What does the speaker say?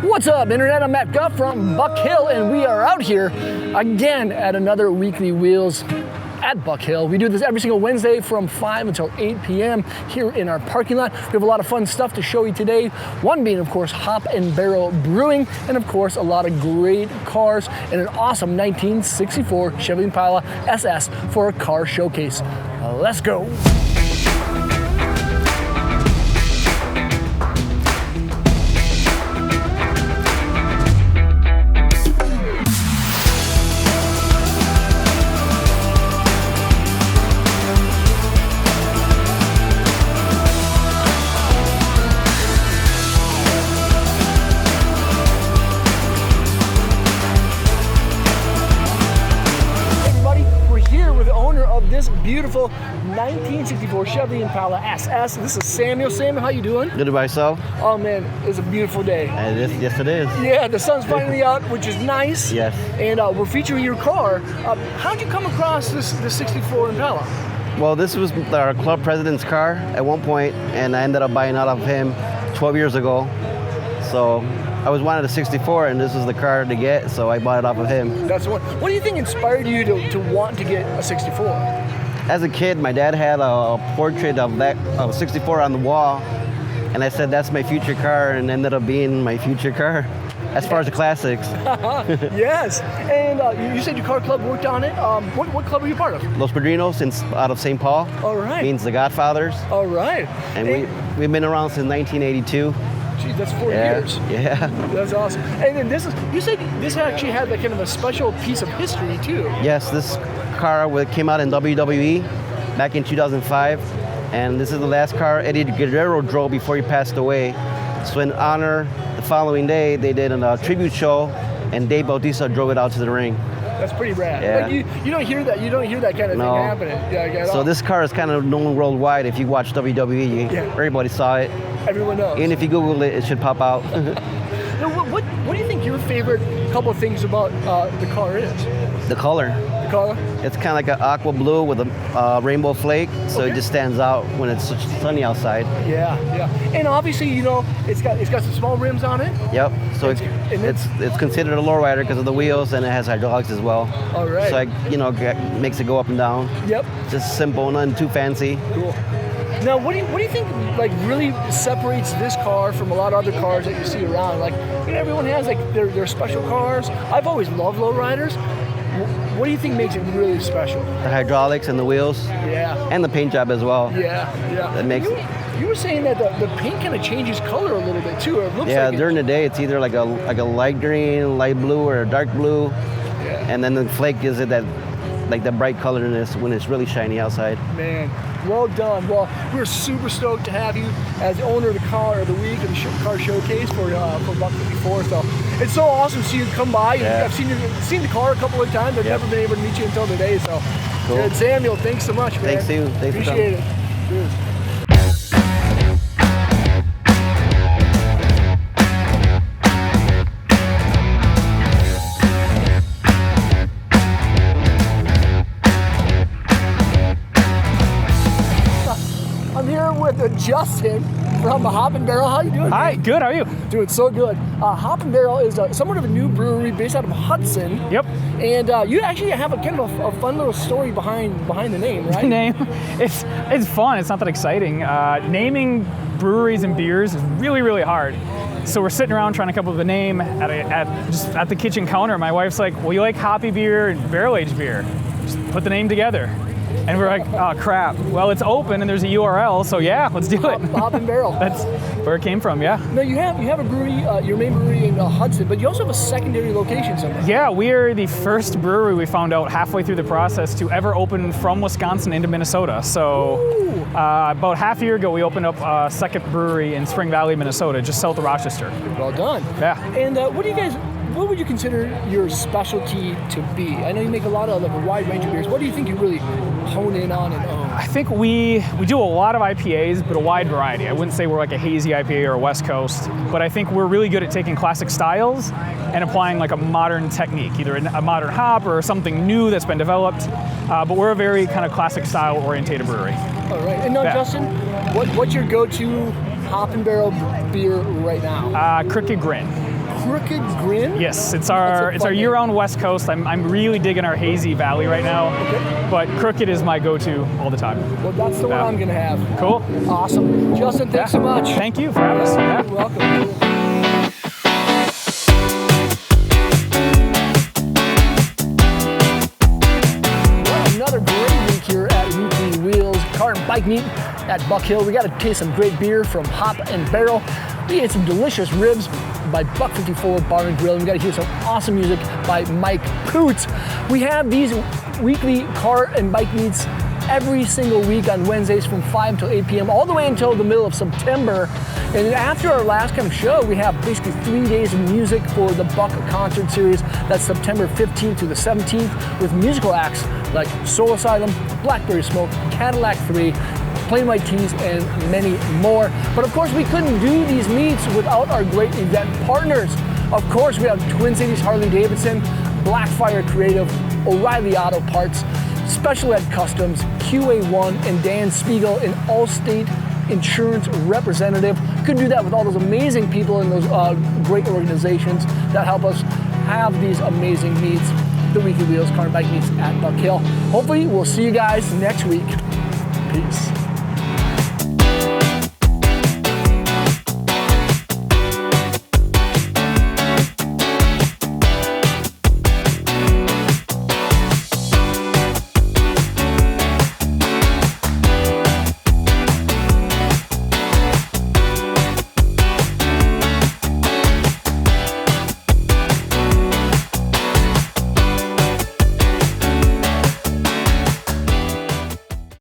What's up, Internet? I'm Matt Guff from Buck Hill, and we are out here again at another Weekly Wheels at Buck Hill. We do this every single Wednesday from 5 until 8 p.m. here in our parking lot. We have a lot of fun stuff to show you today. One being, of course, Hop Barrel Brewing, and of course, a lot of great cars and an awesome 1964 Chevrolet Impala SS for a car showcase. Let's go. This beautiful 1964 Chevrolet Impala SS. This is Samuel. Samuel, how you doing? Good about yourself? Oh man, it's a beautiful day. Yes, it is. Yeah, the sun's finally out, which is nice. Yes. And we're featuring your car. How'd you come across this 64 Impala? Well, this was our club president's car at one point, and I ended up buying out of him 12 years ago. So I was wanted a 64, and this was the car to get, so I bought it off of him. That's the one. What do you think inspired you to want to get a 64? As a kid, my dad had a portrait of a 64 on the wall, and I said that's my future car, and ended up being my future car as far as the classics. Yes. And you said your car club worked on it. What club are you part of? Los Padrinos out of St. Paul. All right. Means the Godfathers. All right. And we've been around since 1982. Geez, that's 4 years. Yeah. That's awesome. And then you said this actually had like kind of a special piece of history too. Yes, this car came out in WWE back in 2005, and this is the last car Eddie Guerrero drove before he passed away. So in honor, the following day they did a tribute show, and Dave Bautista drove it out to the ring. That's pretty rad. Yeah. Like you don't hear that. You don't hear that kind of thing happening. Yeah, so this car is kind of known worldwide. If you watch WWE, everybody saw it. Everyone knows. And if you Google it, it should pop out. Now, what do you think your favorite couple of things about the car is? The color. The color? It's kind of like an aqua blue with a rainbow flake, so it just stands out when it's sunny outside. Yeah. And obviously, it's got some small rims on it. Yep. So it's considered a lowrider because of the wheels, and it has hydraulics as well. All right. So makes it go up and down. Yep. Just simple, nothing too fancy. Cool. Now, what do you think like really separates this car from a lot of other cars that you see around? Like, everyone has like their special cars. I've always loved lowriders. What do you think makes it really special? The hydraulics and the wheels. Yeah. And the paint job as well. Yeah. That makes You were saying that the paint kind of changes color a little bit too. It looks during the day it's either like a light green, light blue, or a dark blue. Yeah. And then the flake gives it that like the bright colorness when it's really shiny outside. Man, well done. Well, we're super stoked to have you as the owner of the Car of the Week and the car showcase for Buck 54. So it's so awesome to see you come by. Yeah. I've seen the car a couple of times. I've never been able to meet you until today. So, cool. Good. Samuel, thanks so much, man. Thanks to you. Thanks Appreciate it. Cheers. With Justin from Hop Barrel. How you doing? Hi, man? good. How are you? Doing so good. Hop Barrel is somewhat of a new brewery based out of Hudson. Yep. And you actually have a kind of a fun little story behind the name, right? The name, it's fun. It's not that exciting. Naming breweries and beers is really, really hard. So we're sitting around trying to come up with a name at the kitchen counter. My wife's like, "Well, you like hoppy beer and barrel aged beer? Just put the name together." And we're like, "Oh crap! Well, it's open and there's a URL, so yeah, let's do it." Hop Barrel. That's where it came from, yeah. Now you have a brewery, your main brewery in Hudson, but you also have a secondary location somewhere. Yeah, we are the first brewery we found out halfway through the process to ever open from Wisconsin into Minnesota. So about half a year ago, we opened up a second brewery in Spring Valley, Minnesota, just south of Rochester. Well done. Yeah. And what would you consider your specialty to be? I know you make a lot of a wide range of beers. What do you think you really hone in on and own? I think we do a lot of IPAs, but a wide variety. I wouldn't say we're like a hazy IPA or a West Coast, but I think we're really good at taking classic styles and applying like a modern technique, either a modern hop or something new that's been developed. But we're a very kind of classic style orientated brewery. All right. And now, Justin, what's your go-to Hop and Barrel beer right now? Crooked Grin. Crooked Grin? Yes, it's our year-round West Coast. I'm really digging our hazy valley right now, but Crooked is my go-to all the time. Well, that's the one I'm gonna have. Cool. Awesome. Justin, thanks so much. Thank you for having us. Yeah. You're welcome. Another great week here at Weekly Wheels Car and Bike Meet at Buck Hill. We got to taste some great beer from Hop Barrel. We ate some delicious ribs by Buck 54 Bar and Grill. And we got to hear some awesome music by Mike Poots. We have these weekly car and bike meets every single week on Wednesdays from 5 until 8 p.m. all the way until the middle of September. And after our last kind of show, we have basically 3 days of music for the Buck Concert Series. That's September 15th through the 17th with musical acts like Soul Asylum, Blackberry Smoke, Cadillac 3, Plain White Tees, and many more. But of course, we couldn't do these meets without our great event partners. Of course, we have Twin Cities Harley Davidson, Blackfire Creative, O'Reilly Auto Parts, Special Ed Customs, QA1, and Dan Spiegel, an Allstate insurance representative. Couldn't do that with all those amazing people and those great organizations that help us have these amazing meets, the Weekly Wheels Car and Bike Meets at Buck Hill. Hopefully, we'll see you guys next week. Peace.